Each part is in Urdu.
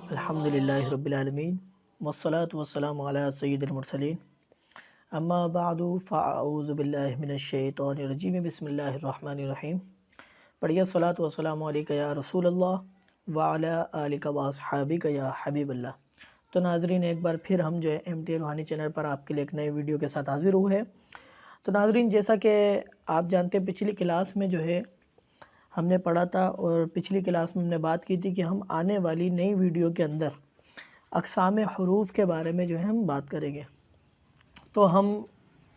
الحمدللہ رب العالمین والصلاة والسلام علی سید المرسلین اما بعد فاعوذ باللہ من الشیطان الرجیم بسم اللہ الرحمن الرحیم۔ پڑھیے الصلاۃ والسلام علیک یا رسول اللہ وعلی آلک واصحابک یا حبیب اللہ۔ تو ناظرین، ایک بار پھر ہم MTA روحانی چینل پر آپ کے لیے ایک نئے ویڈیو کے ساتھ حاضر ہوئے ہیں۔ تو ناظرین، جیسا کہ آپ جانتے ہیں پچھلی کلاس میں ہم نے پڑھا تھا، اور پچھلی کلاس میں ہم نے بات کی تھی کہ ہم آنے والی نئی ویڈیو کے اندر اقسام حروف کے بارے میں ہم بات کریں گے۔ تو ہم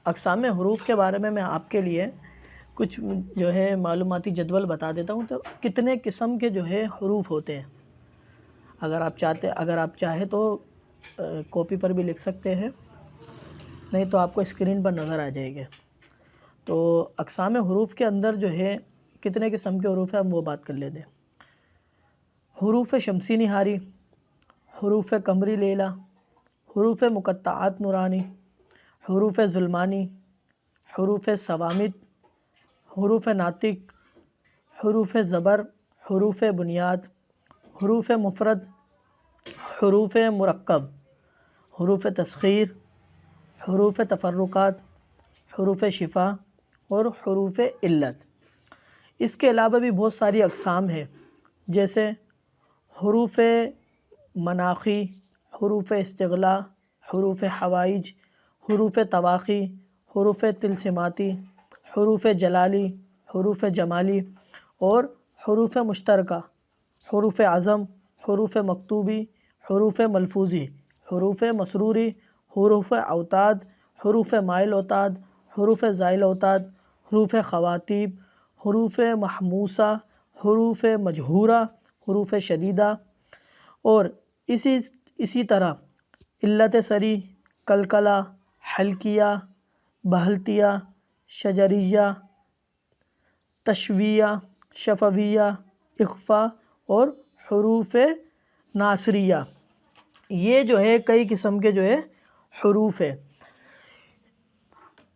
اقسام حروف کے بارے میں آپ کے لیے کچھ معلوماتی جدول بتا دیتا ہوں۔ تو کتنے قسم کے حروف ہوتے ہیں، اگر آپ چاہیں تو کاپی پر بھی لکھ سکتے ہیں، نہیں تو آپ کو اسکرین پر نظر آ جائے گے۔ تو اقسام حروف کے اندر کتنے قسم کے حروف ہیں ہم وہ بات کر لیتے ہیں۔ حروف شمسی نہاری، حروف قمری لیلا، حروف مقطعات نورانی، حروف ظلمانی، حروف صوامت، حروف ناطق، حروف زبر، حروف بنیاد، حروف مفرد، حروف مرکب، حروف تسخیر، حروف تفرقات، حروف شفا اور حروف علت۔ اس کے علاوہ بھی بہت ساری اقسام ہیں، جیسے حروف مناخی، حروف استغلا، حروف حوائج، حروف تواخی، حروف طلسماتی، حروف جلالی، حروف جمالی اور حروف مشترکہ، حروف عزم، حروف مکتوبی، حروف ملفوظی، حروف مسروری، حروف اوتاد، حروف مائل اوتاد، حروف زائل اوتاد، حروف خواتیب، حروف محموسہ، حروف مجہورہ، حروف شدیدہ، اور اسی طرح علت سری، قلقلہ، حلقیہ، بہلتیہ، شجریہ، تشویہ، شفویہ، اخفا اور حروف ناصریہ۔ یہ کئی قسم کے حروف ہیں۔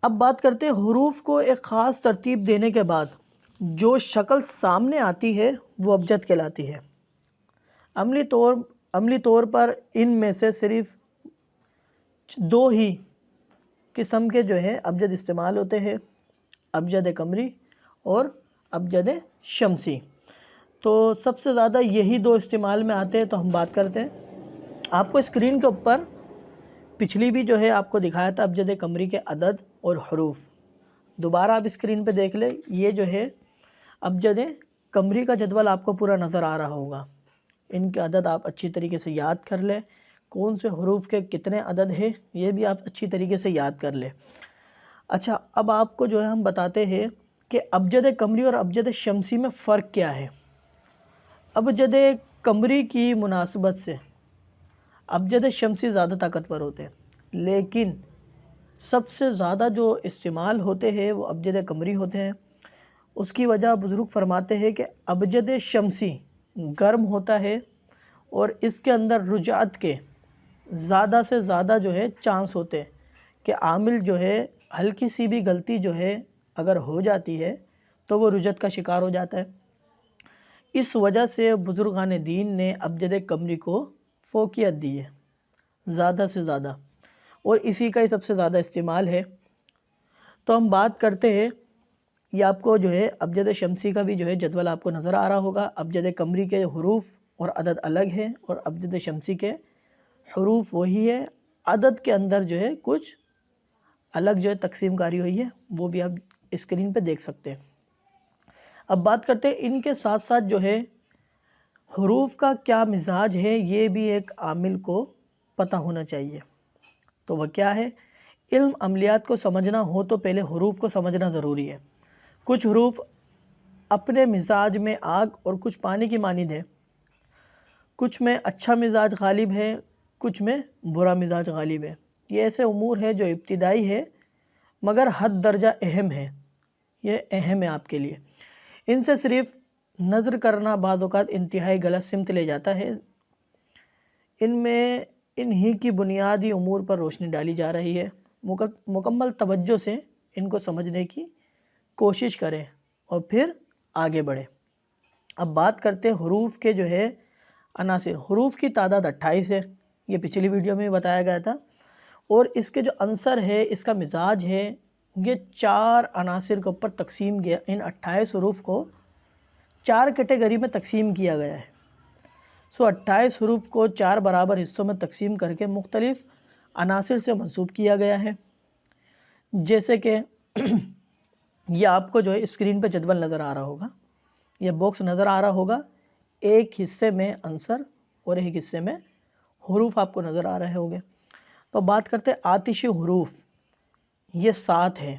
اب بات کرتے ہیں حروف کو ایک خاص ترتیب دینے کے بعد جو شکل سامنے آتی ہے وہ ابجد کہلاتی ہے۔ عملی طور پر ان میں سے صرف 2 ہی قسم کے ابجد استعمال ہوتے ہیں، ابجد قمری اور ابجد شمسی۔ تو سب سے زیادہ یہی 2 استعمال میں آتے ہیں، تو ہم بات کرتے ہیں۔ آپ کو اسکرین کے اوپر پچھلی بھی آپ کو دکھایا تھا ابجد قمری کے عدد اور حروف۔ دوبارہ آپ اسکرین پہ دیکھ لیں، یہ ابجد قمری کا جدول آپ کو پورا نظر آ رہا ہوگا۔ ان کے عدد آپ اچھی طریقے سے یاد کر لیں، کون سے حروف کے کتنے عدد ہیں یہ بھی آپ اچھی طریقے سے یاد کر لیں۔ اچھا، اب آپ کو ہم بتاتے ہیں کہ ابجد قمری اور ابجد شمسی میں فرق کیا ہے۔ ابجد قمری کی مناسبت سے ابجد شمسی زیادہ طاقتور ہوتے ہیں، لیکن سب سے زیادہ جو استعمال ہوتے ہیں وہ ابجد قمری ہوتے ہیں۔ اس کی وجہ بزرگ فرماتے ہیں کہ ابجد شمسی گرم ہوتا ہے، اور اس کے اندر رجعت کے زیادہ سے زیادہ چانس ہوتے ہیں کہ عامل ہلکی سی بھی غلطی اگر ہو جاتی ہے تو وہ رجعت کا شکار ہو جاتا ہے۔ اس وجہ سے بزرگان دین نے ابجد قمری کو فوقیت دی ہے زیادہ سے زیادہ، اور اسی کا ہی سب سے زیادہ استعمال ہے۔ تو ہم بات کرتے ہیں، یہ آپ کو ابجد شمسی کا بھی جدول آپ کو نظر آ رہا ہوگا۔ ابجد قمری کے حروف اور عدد الگ ہیں، اور ابجد شمسی کے حروف وہی ہے، عدد کے اندر کچھ الگ تقسیم کاری ہوئی ہے، وہ بھی آپ اسکرین پہ دیکھ سکتے ہیں۔ اب بات کرتے ہیں ان کے ساتھ ساتھ حروف کا کیا مزاج ہے، یہ بھی ایک عامل کو پتہ ہونا چاہیے۔ تو وہ کیا ہے؟ علم عملیات کو سمجھنا ہو تو پہلے حروف کو سمجھنا ضروری ہے۔ کچھ حروف اپنے مزاج میں آگ اور کچھ پانی کی مانند ہے، کچھ میں اچھا مزاج غالب ہے، کچھ میں برا مزاج غالب ہے۔ یہ ایسے امور ہے جو ابتدائی ہے مگر حد درجہ اہم ہے، یہ اہم ہے آپ کے لیے۔ ان سے صرف نظر کرنا بعض اوقات انتہائی غلط سمت لے جاتا ہے۔ ان میں انہی کی بنیادی امور پر روشنی ڈالی جا رہی ہے۔ مکمل توجہ سے ان کو سمجھنے کی کوشش کریں اور پھر آگے بڑھیں۔ اب بات کرتے ہیں حروف کے عناصر حروف کی تعداد 28 ہے، یہ پچھلی ویڈیو میں بتایا گیا تھا، اور اس کے جو عنصر ہے، اس کا مزاج ہے، یہ 4 عناصر کے اوپر تقسیم کیا، ان 28 حروف کو 4 کیٹیگری میں تقسیم کیا گیا ہے۔ 28 حروف کو 4 برابر حصوں میں تقسیم کر کے مختلف عناصر سے منسوب کیا گیا ہے، جیسے کہ یہ آپ کو جو ہے اسکرین پہ جدول نظر آ رہا ہوگا، یہ باکس نظر آ رہا ہوگا، ایک حصے میں عنصر اور ایک حصے میں حروف آپ کو نظر آ رہے ہوں گے۔ تو بات کرتے ہیں آتشی حروف، یہ 7 ہے،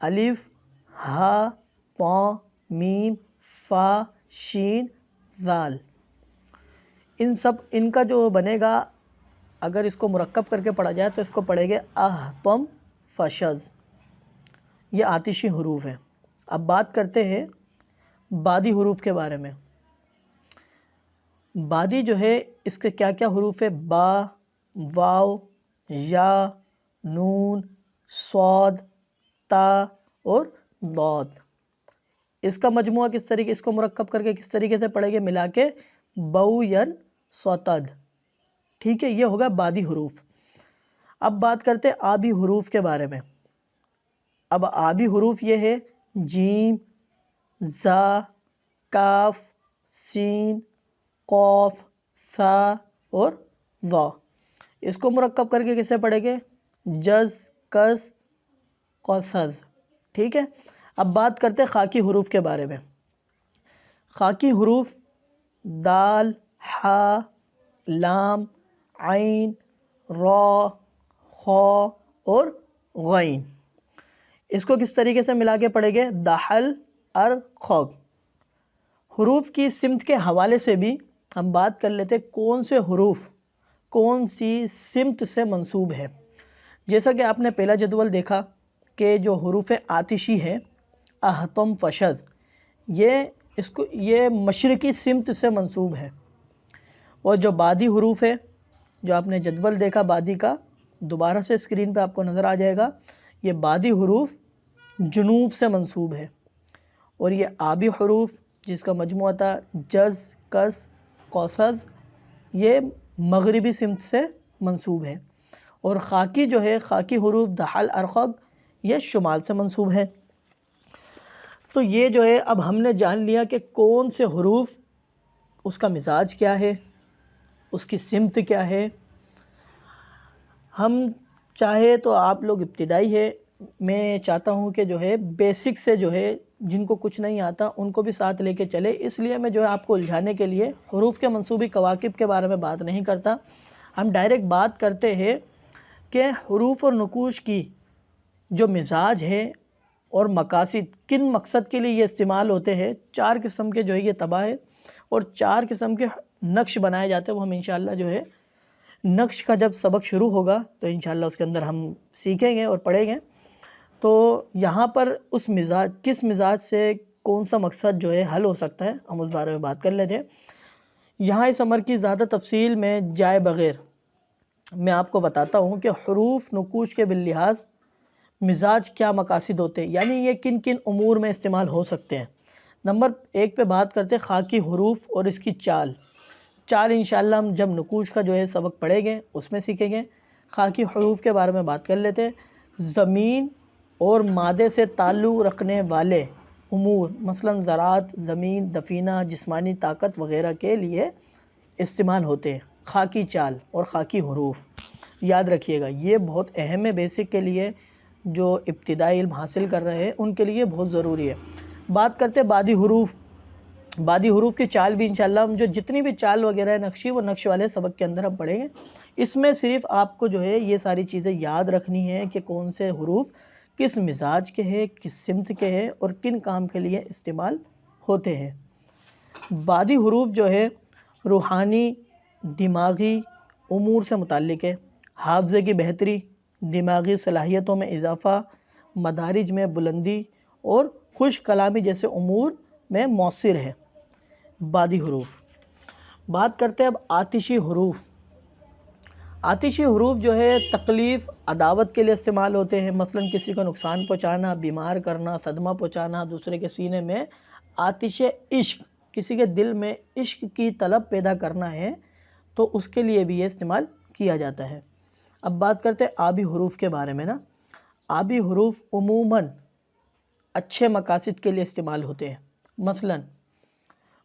الف، ہا، پا، میم، فا، شین، ذال۔ ان کا جو بنے گا، اگر اس کو مرکب کر کے پڑھا جائے تو اس کو پڑھیں گے اہپم فشز، یہ آتشی حروف ہیں۔ اب بات کرتے ہیں بادی حروف کے بارے میں۔ بادی جو ہے اس کے کیا کیا حروف ہے؟ با، واو، یا، نون، صاد، تا اور ضاد۔ اس کا مجموعہ کس طریقے، اس کو مرکب کر کے کس طریقے سے پڑھیں گے؟ ملا کے بو ین سوتد، ٹھیک ہے، یہ ہوگا بادی حروف۔ اب بات کرتے ہیں آبی حروف کے بارے میں۔ اب آبی حروف یہ ہے جیم، زا، کاف، سین، قوف، سا اور وا۔ اس کو مرکب کر کے کسے پڑھیں گے؟ جز، کز، قوسز، ٹھیک ہے۔ اب بات کرتے ہیں خاکی حروف کے بارے میں۔ خاکی حروف دال، حا، لام، عین، را، خا اور غین۔ اس کو کس طریقے سے ملا کے پڑھیں گے؟ دحل، ار، خوگ۔ حروف کی سمت کے حوالے سے بھی ہم بات کر لیتے کون سے حروف کون سی سمت سے منسوب ہے۔ جیسا کہ آپ نے پہلا جدول دیکھا کہ جو حروف آتشی ہے اہتم فشز، یہ مشرقی سمت سے منسوب ہے، اور جو بادی حروف ہے، جو آپ نے جدول دیکھا بادی کا، دوبارہ سے اسکرین پہ آپ کو نظر آ جائے گا، یہ بادی حروف جنوب سے منسوب ہے، اور یہ آبی حروف جس کا مجموعہ تھا جز، کس، قوسز، یہ مغربی سمت سے منسوب ہے، اور خاکی جو ہے خاکی حروف دحل، ارخگ، یہ شمال سے منسوب ہے۔ تو یہ جو ہے اب ہم نے جان لیا کہ کون سے حروف، اس کا مزاج کیا ہے، اس کی سمت کیا ہے۔ ہم چاہے تو آپ لوگ ابتدائی ہے، میں چاہتا ہوں کہ جو ہے بیسک سے جو ہے جن کو کچھ نہیں آتا ان کو بھی ساتھ لے کے چلے، اس لیے میں جو ہے آپ کو الجھانے کے لیے حروف کے منصوبی کواکب کے بارے میں بات نہیں کرتا۔ ہم ڈائریکٹ بات کرتے ہیں کہ حروف اور نقوش کی جو مزاج ہے اور مقاصد، کن مقصد کے لیے یہ استعمال ہوتے ہیں۔ 4 قسم کے جو ہے یہ طبع ہے، اور 4 قسم کے نقش بنائے جاتے ہیں، وہ ہم انشاءاللہ جو ہے نقش کا جب سبق شروع ہوگا تو انشاءاللہ اس کے اندر ہم سیکھیں گے اور پڑھیں گے۔ تو یہاں پر اس مزاج، کس مزاج سے کون سا مقصد جو ہے حل ہو سکتا ہے، ہم اس بارے میں بات کر لیتے ہیں۔ یہاں اس امر کی زیادہ تفصیل میں جائے بغیر میں آپ کو بتاتا ہوں کہ حروف نقوش کے باللحاظ مزاج کیا مقاصد ہوتے ہیں، یعنی یہ کن کن امور میں استعمال ہو سکتے ہیں۔ نمبر 1 پہ بات کرتے ہیں خاکی حروف اور اس کی چال انشاءاللہ ہم جب نقوش کا جو ہے سبق پڑھیں گے اس میں سیکھیں گے۔ خاکی حروف کے بارے میں بات کر لیتے ہیں۔ زمین اور مادے سے تعلق رکھنے والے امور، مثلا زراعت، زمین، دفینہ، جسمانی طاقت وغیرہ کے لیے استعمال ہوتے ہیں خاکی چال اور خاکی حروف۔ یاد رکھیے گا یہ بہت اہم ہے، بیسک کے لیے جو ابتدائی علم حاصل کر رہے ہیں ان کے لیے بہت ضروری ہے۔ بات کرتے ہیں بادی حروف۔ بادی حروف کی چال بھی انشاءاللہ ہم جو جتنی بھی چال وغیرہ ہے نقشی، وہ نقش والے سبق کے اندر ہم پڑھیں گے۔ اس میں صرف آپ کو جو ہے یہ ساری چیزیں یاد رکھنی ہے کہ کون سے حروف کس مزاج کے ہیں، کس سمت کے ہیں اور کن کام کے لیے استعمال ہوتے ہیں۔ بادی حروف جو ہے روحانی، دماغی امور سے متعلق ہے، حافظے کی بہتری، دماغی صلاحیتوں میں اضافہ، مدارج میں بلندی اور خوش کلامی جیسے امور میں مؤثر ہے بادی حروف۔ بات کرتے ہیں اب آتشی حروف۔ آتشی حروف جو ہے تکلیف، عداوت کے لیے استعمال ہوتے ہیں، مثلا کسی کو نقصان پہنچانا، بیمار کرنا، صدمہ پہنچانا، دوسرے کے سینے میں آتش عشق کسی کے دل میں عشق کی طلب پیدا کرنا ہے تو اس کے لیے بھی یہ استعمال کیا جاتا ہے۔ اب بات کرتے ہیں آبی حروف کے بارے میں نا۔ آبی حروف عموماً اچھے مقاصد کے لیے استعمال ہوتے ہیں، مثلاً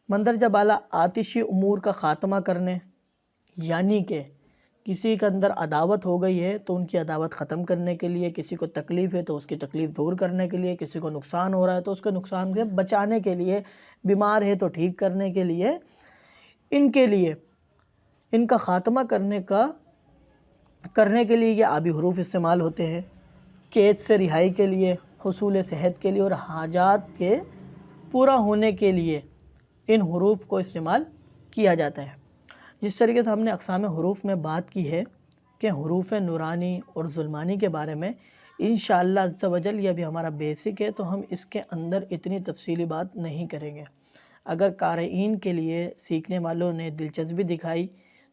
مندرجہ بالا آتشی امور کا خاتمہ کرنے، یعنی کہ کسی کے اندر عداوت ہو گئی ہے تو ان کی عداوت ختم کرنے کے لیے، کسی کو تکلیف ہے تو اس کی تکلیف دور کرنے کے لیے، کسی کو نقصان ہو رہا ہے تو اس کے نقصان سے بچانے کے لیے، بیمار ہے تو ٹھیک کرنے کے لیے، ان کا خاتمہ کرنے کے لیے یہ آبی حروف استعمال ہوتے ہیں۔ قید سے رہائی کے لیے، حصول صحت کے لیے اور حاجات کے پورا ہونے کے لیے ان حروف کو استعمال کیا جاتا ہے۔ جس طریقے سے ہم نے اقسام حروف میں بات کی ہے کہ حروف نورانی اور ظلمانی کے بارے میں انشاءاللہ عز و جل، یہ بھی ہمارا بیسک ہے تو ہم اس کے اندر اتنی تفصیلی بات نہیں کریں گے۔ اگر قارئین کے لیے سیکھنے والوں نے دلچسپی دکھائی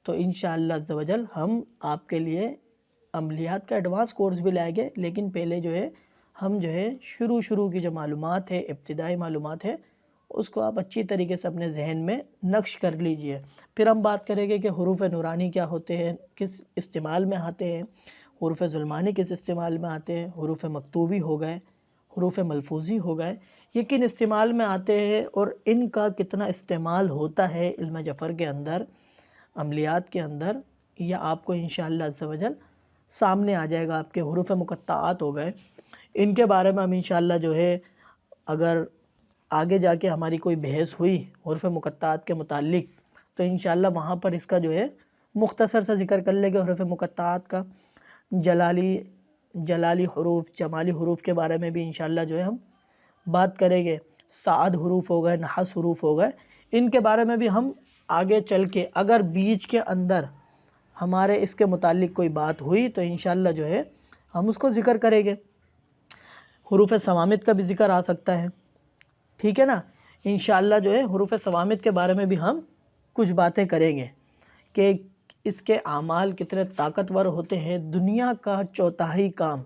تو انشاءاللہ عز و جل ہم آپ کے لیے عملیات کا ایڈوانس کورس بھی لائیں گے، لیکن پہلے ہم شروع کی جو معلومات ہے، ابتدائی معلومات ہے، اس کو آپ اچھی طریقے سے اپنے ذہن میں نقش کر لیجئے۔ پھر ہم بات کریں گے کہ حروف نورانی کیا ہوتے ہیں، کس استعمال میں آتے ہیں، حروف ظلمانی کس استعمال میں آتے ہیں، حروف مکتوبی ہو گئے، حروف ملفوظی ہو گئے، یہ کن استعمال میں آتے ہیں اور ان کا کتنا استعمال ہوتا ہے علم جفر کے اندر، عملیات کے اندر، یہ آپ کو انشاءاللہ عز و جل سامنے آ جائے گا۔ آپ کے حروف مقطعات ہو گئے، ان کے بارے میں ہم انشاءاللہ اگر آگے جا کے ہماری کوئی بحث ہوئی حروف مقطعات کے متعلق تو انشاءاللہ وہاں پر اس کا مختصر سا ذکر کر لیں گے۔ حروف مقطعات کا جلالی حروف، جمالی حروف کے بارے میں بھی انشاءاللہ ہم بات کریں گے۔ صاد حروف ہو گئے، نحس حروف ہو گئے، ان کے بارے میں بھی ہم آگے چل کے اگر بیچ کے اندر ہمارے اس کے متعلق کوئی بات ہوئی تو انشاءاللہ ہم اس کو ذکر کریں گے۔ حروف صوامت کا بھی ذکر آ سکتا ہے، ٹھیک ہے نا۔ انشاءاللہ حروف صوامت کے بارے میں بھی ہم کچھ باتیں کریں گے کہ اس کے اعمال کتنے طاقتور ہوتے ہیں۔ دنیا کا چوتھائی کام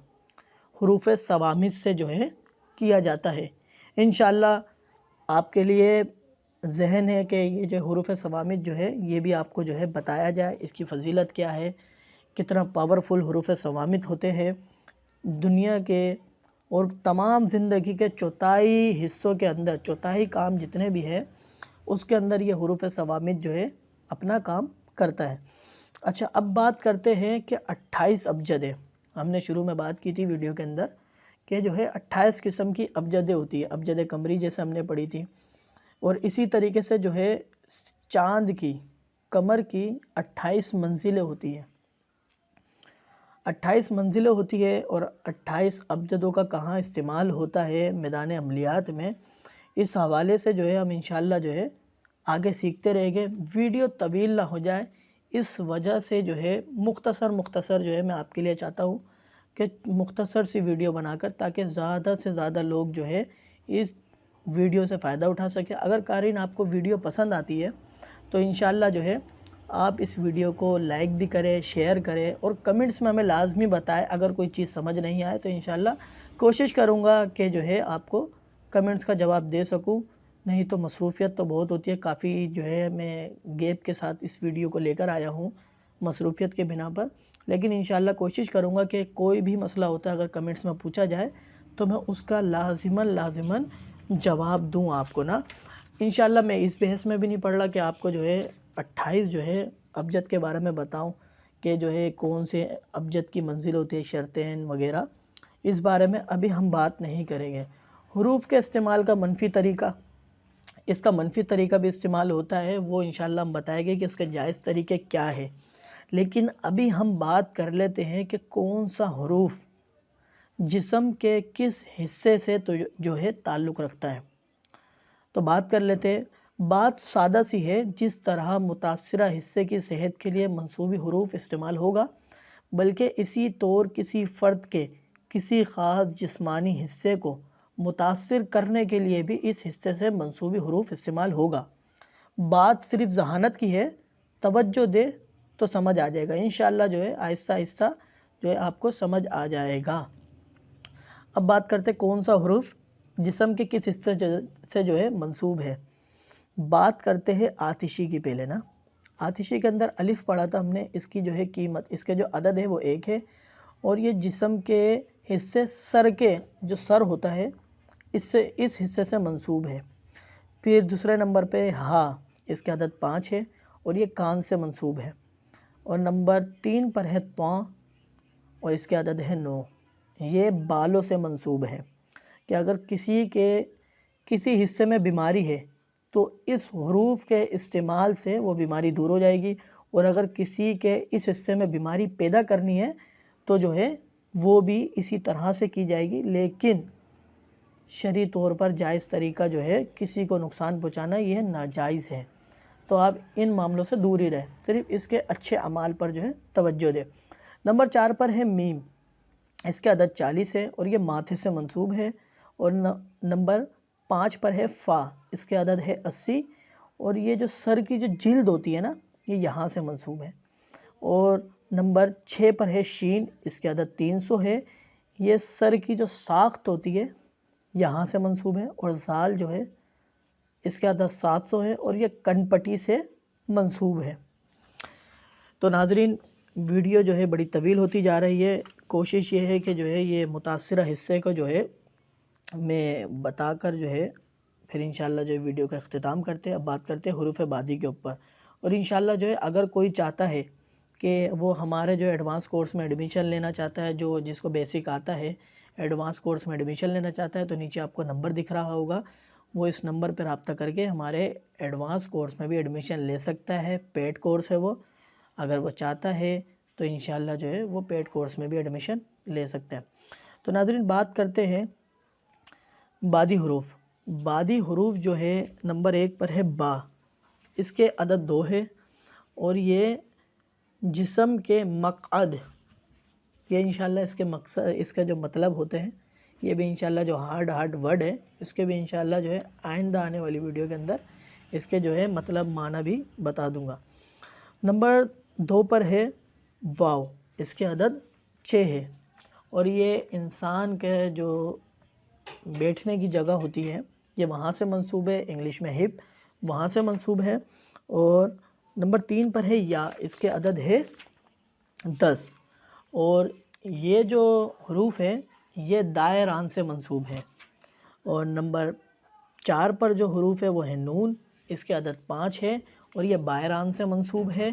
حروف صوامت سے کیا جاتا ہے۔ انشاءاللہ آپ کے لیے ذہن ہے کہ یہ حروف صوامت یہ بھی آپ کو بتایا جائے، اس کی فضیلت کیا ہے، کتنا پاورفل حروف صوامت ہوتے ہیں دنیا کے، اور تمام زندگی کے چوتھائی حصوں کے اندر، چوتھائی کام جتنے بھی ہیں اس کے اندر یہ حروف صوامت اپنا کام کرتا ہے۔ اچھا، اب بات کرتے ہیں کہ 28 ابجدیں، ہم نے شروع میں بات کی تھی ویڈیو کے اندر کہ 28 قسم کی ابجدیں ہوتی ہے، ابجد قمری جیسے ہم نے پڑھی تھی، اور اسی طریقے سے چاند کی، قمر کی 28 منزلیں ہوتی ہیں، 28 منزلیں ہوتی ہے، اور 28 ابجدوں کا کہاں استعمال ہوتا ہے میدان عملیات میں، اس حوالے سے ہم انشاءاللہ آگے سیکھتے رہیں گے۔ ویڈیو طویل نہ ہو جائے اس وجہ سے مختصر میں آپ کے لیے چاہتا ہوں کہ مختصر سی ویڈیو بنا کر، تاکہ زیادہ سے زیادہ لوگ اس ویڈیو سے فائدہ اٹھا سکے۔ اگر قارئین آپ کو ویڈیو پسند آتی ہے تو انشاءاللہ آپ اس ویڈیو کو لائک بھی کریں، شیئر کریں، اور کمنٹس میں ہمیں لازمی بتائیں اگر کوئی چیز سمجھ نہیں آئے تو انشاءاللہ کوشش کروں گا کہ آپ کو کمنٹس کا جواب دے سکوں، نہیں تو مصروفیت تو بہت ہوتی ہے، کافی میں گیپ کے ساتھ اس ویڈیو کو لے کر آیا ہوں مصروفیت کے بنا پر، لیکن انشاءاللہ کوشش کروں گا کہ کوئی بھی مسئلہ ہوتا ہے اگر کمنٹس میں پوچھا جائے تو میں اس کا لازماً جواب دوں آپ کو نا۔ انشاءاللہ میں اس بحث میں بھی نہیں پڑھ رہا کہ آپ کو 28 ابجد کے بارے میں بتاؤں کہ کون سے ابجد کی منزل ہوتی ہے، شرطین وغیرہ، اس بارے میں ابھی ہم بات نہیں کریں گے۔ حروف کے استعمال کا منفی طریقہ، اس کا منفی طریقہ بھی استعمال ہوتا ہے، وہ انشاءاللہ ہم بتائیں گے کہ اس کے جائز طریقے کیا ہے، لیکن ابھی ہم بات کر لیتے ہیں کہ کون سا حروف جسم کے کس حصے سے تعلق رکھتا ہے۔ تو بات کر لیتے ہیں۔ بات سادہ سی ہے، جس طرح متاثرہ حصے کی صحت کے لیے منصوبی حروف استعمال ہوگا، بلکہ اسی طور کسی فرد کے کسی خاص جسمانی حصے کو متاثر کرنے کے لیے بھی اس حصے سے منصوبی حروف استعمال ہوگا۔ بات صرف ذہانت کی ہے، توجہ دے تو سمجھ آ جائے گا، انشاءاللہ آہستہ آہستہ آپ کو سمجھ آ جائے گا۔ اب بات کرتے کون سا حروف جسم کے کس حصے سے منسوب ہے۔ بات کرتے ہیں آتشی کی پہلے نا. آتشی کے اندر الف پڑھا تھا ہم نے. اس کی جو ہے قیمت، اس کے جو عدد ہے وہ 1 ہے، اور یہ جسم کے حصے سر کے جو سر ہوتا ہے اس حصے سے منسوب ہے. پھر دوسرے نمبر پہ ہا، اس کے عدد 5 ہے اور یہ کان سے منسوب ہے. اور نمبر 3 پر ہے طاء اور اس کے عدد ہے 9. یہ بالوں سے منسوب ہے کہ اگر کسی کے کسی حصے میں بیماری ہے تو اس حروف کے استعمال سے وہ بیماری دور ہو جائے گی، اور اگر کسی کے اس حصے میں بیماری پیدا کرنی ہے تو جو ہے وہ بھی اسی طرح سے کی جائے گی. لیکن شرعی طور پر جائز طریقہ جو ہے کسی کو نقصان پہنچانا یہ ناجائز ہے، تو آپ ان معاملوں سے دور ہی رہیں، صرف اس کے اچھے اعمال پر جو ہے توجہ دیں. نمبر 4 پر ہے میم، اس کے عدد 40 ہے اور یہ ماتھے سے منسوب ہے. اور نمبر 5 پر ہے فا، اس کے عدد ہے 80 اور یہ جو سر کی جو جلد ہوتی ہے نا یہ یہاں سے منسوب ہے. اور نمبر 6 پر ہے شین، اس کے عدد 300 ہے. یہ سر کی جو ساخت ہوتی ہے یہاں سے منسوب ہے. اور زال جو ہے اس کے عدد 700 ہے اور یہ کن پٹی سے منسوب ہے. تو ناظرین ویڈیو جو ہے بڑی طویل ہوتی جا رہی ہے. کوشش یہ ہے کہ جو ہے یہ متاثرہ حصے کو جو ہے میں بتا کر جو ہے پھر انشاءاللہ جو ہے ویڈیو کا اختتام کرتے ہیں. اب بات کرتے ہیں حروف بادی کے اوپر. اور انشاءاللہ جو ہے اگر کوئی چاہتا ہے کہ وہ ہمارے جو ایڈوانس کورس میں ایڈمیشن لینا چاہتا ہے، جس کو بیسک آتا ہے ایڈوانس کورس میں ایڈمیشن لینا چاہتا ہے، تو نیچے آپ کو نمبر دکھ رہا ہوگا، وہ اس نمبر پر رابطہ کر کے ہمارے ایڈوانس کورس میں بھی ایڈمیشن لے سکتا ہے. پیڈ کورس ہے وہ، اگر وہ چاہتا ہے تو انشاءاللہ جو ہے وہ پیڈ کورس میں بھی ایڈمیشن لے سکتا ہے. تو ناظرین بات کرتے ہیں بادی حروف. بادی حروف جو ہے نمبر 1 پر ہے با، اس کے عدد 2 ہے اور یہ جسم کے مقعد، یہ انشاءاللہ اس کا جو مطلب ہوتے ہیں یہ بھی انشاءاللہ جو ہارڈ ورڈ ہے اس کے بھی انشاءاللہ جو ہے آئندہ آنے والی ویڈیو کے اندر اس کے جو ہے مطلب معنی بھی بتا دوں گا. نمبر 2 پر ہے واو، اس کے عدد 6 ہے اور یہ انسان کے جو بیٹھنے کی جگہ ہوتی ہے یہ وہاں سے منسوب ہے. انگلش میں ہپ، وہاں سے منسوب ہے. اور نمبر 3 پر ہے یا، اس کے عدد ہے 10 اور یہ جو حروف ہے یہ دائران سے منسوب ہے. اور نمبر 4 پر جو حروف ہے وہ ہے نون، اس کے عدد 5 ہے اور یہ بائران سے منسوب ہے.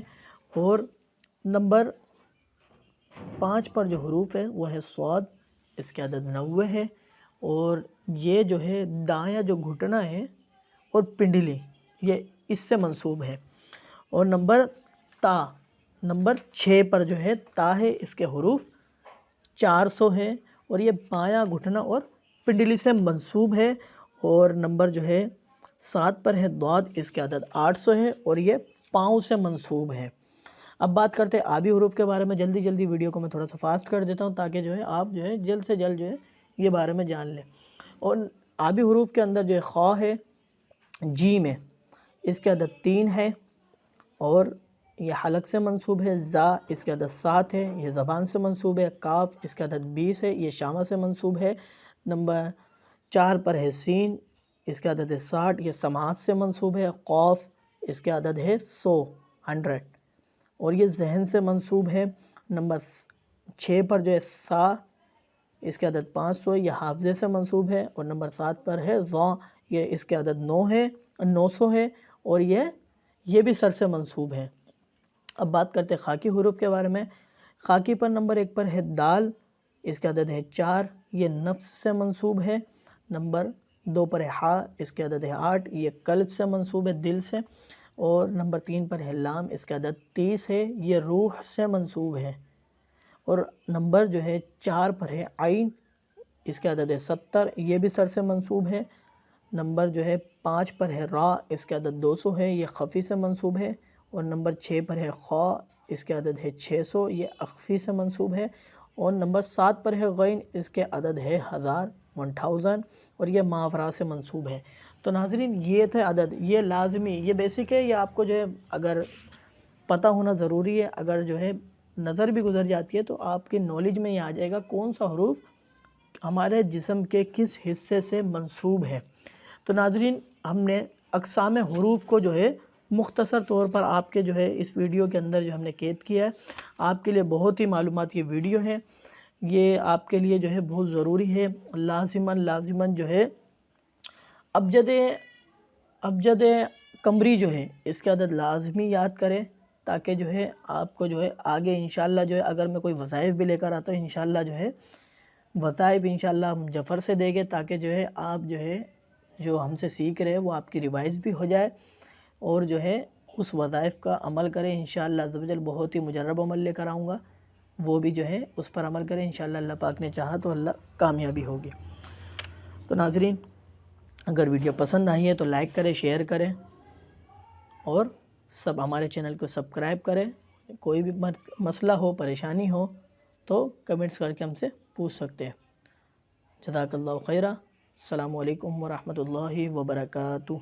اور نمبر 5 پر جو حروف ہے وہ ہے صاد، اس کے عدد 90 ہے اور یہ جو ہے دایاں جو گھٹنا ہے اور پنڈلی یہ اس سے منسوب ہے. اور نمبر 6 پر جو ہے تا ہے، اس کے حروف 400 ہے اور یہ بایاں گھٹنا اور پنڈلی سے منسوب ہے. اور نمبر جو ہے 7 پر ہے ضاد، اس کے عدد 800 ہے اور یہ پاؤں سے منسوب ہے. اب بات کرتے ہیں آبی حروف کے بارے میں. جلدی ویڈیو کو میں تھوڑا سا فاسٹ کر دیتا ہوں تاکہ جو ہے آپ جو ہے جلد سے جلد جو ہے یہ بارے میں جان لیں. اور آبی حروف کے اندر جو ہے خا ہے، جیم ہے، اس کے عدد 3 ہے اور یہ حلق سے منسوب ہے. زا، اس کے عدد 7 ہے، یہ زبان سے منسوب ہے. کاف، اس کے عدد 20 ہے، یہ شامہ سے منسوب ہے. نمبر 4 پر ہے سین، اس کے عدد ہے 60، یہ سماعت سے منسوب ہے. قوف، اس کے عدد ہے 100 اور یہ ذہن سے منسوب ہے. نمبر 6 پر جو ہے سا، اس کے عدد 500، یہ حافظے سے منسوب ہے. اور نمبر 7 پر ہے ضا، یہ اس کے عدد 900 ہے اور یہ بھی سر سے منسوب ہے. اب بات کرتے ہیں خاکی حروف کے بارے میں. خاکی پر نمبر 1 پر ہے دال، اس کے عدد ہے 4، یہ نفس سے منسوب ہے. نمبر 2 پر ہے ہا، اس کے عدد ہے 8، یہ قلب سے منسوب ہے، دل سے. اور نمبر 3 پر ہے لام، اس کے عدد 30 ہے، یہ روح سے منسوب ہے. اور نمبر جو ہے 4 پر ہے عین، اس کے عدد ہے 70، یہ بھی سر سے منسوب ہے. نمبر جو ہے 5 پر ہے را، اس کے عدد 200 ہے، یہ خفی سے منسوب ہے. اور نمبر 6 پر ہے خا، اس کے عدد ہے 600، یہ اخفی سے منسوب ہے. اور نمبر 7 پر ہے غین، اس کے عدد ہے 1000 اور یہ ماورا سے منسوب ہے. تو ناظرین یہ تھے عدد، یہ لازمی، یہ بیسک ہے، یہ آپ کو جو ہے اگر پتہ ہونا ضروری ہے. اگر جو ہے نظر بھی گزر جاتی ہے تو آپ کی نالج میں یہ آ جائے گا کون سا حروف ہمارے جسم کے کس حصے سے منسوب ہے. تو ناظرین ہم نے اقسام حروف کو جو ہے مختصر طور پر آپ کے جو ہے اس ویڈیو کے اندر جو ہم نے قید کیا ہے. آپ کے لیے بہت ہی معلومات یہ ویڈیو ہے، یہ آپ کے لیے جو ہے بہت ضروری ہے. لازماً جو ہے ابجد قمری جو ہے اس کے عدد لازمی یاد کریں، تاکہ جو ہے آپ کو جو ہے آگے انشاءاللہ جو ہے اگر میں کوئی وظائف بھی لے کر آتا ہوں انشاءاللہ جو ہے وظائف انشاءاللہ ہم جفر سے دیں گے، تاکہ جو ہے آپ جو ہے جو ہم سے سیکھ رہے ہیں وہ آپ کی ریوائز بھی ہو جائے اور جو ہے اس وظائف کا عمل کریں. انشاءاللہ عز و جل بہت ہی مجرب عمل لے کر آؤں گا، وہ بھی جو ہے اس پر عمل کریں. انشاءاللہ اللہ پاک نے چاہا تو اللہ کامیابی ہوگی. تو ناظرین، اگر ویڈیو پسند آئی ہے تو لائک کریں، شیئر کریں اور ہمارے چینل کو سبسکرائب کریں. کوئی بھی مسئلہ ہو، پریشانی ہو تو کمنٹس کر کے ہم سے پوچھ سکتے ہیں. جزاک اللہ خیرہ. السلام علیکم ورحمۃ اللہ وبرکاتہ.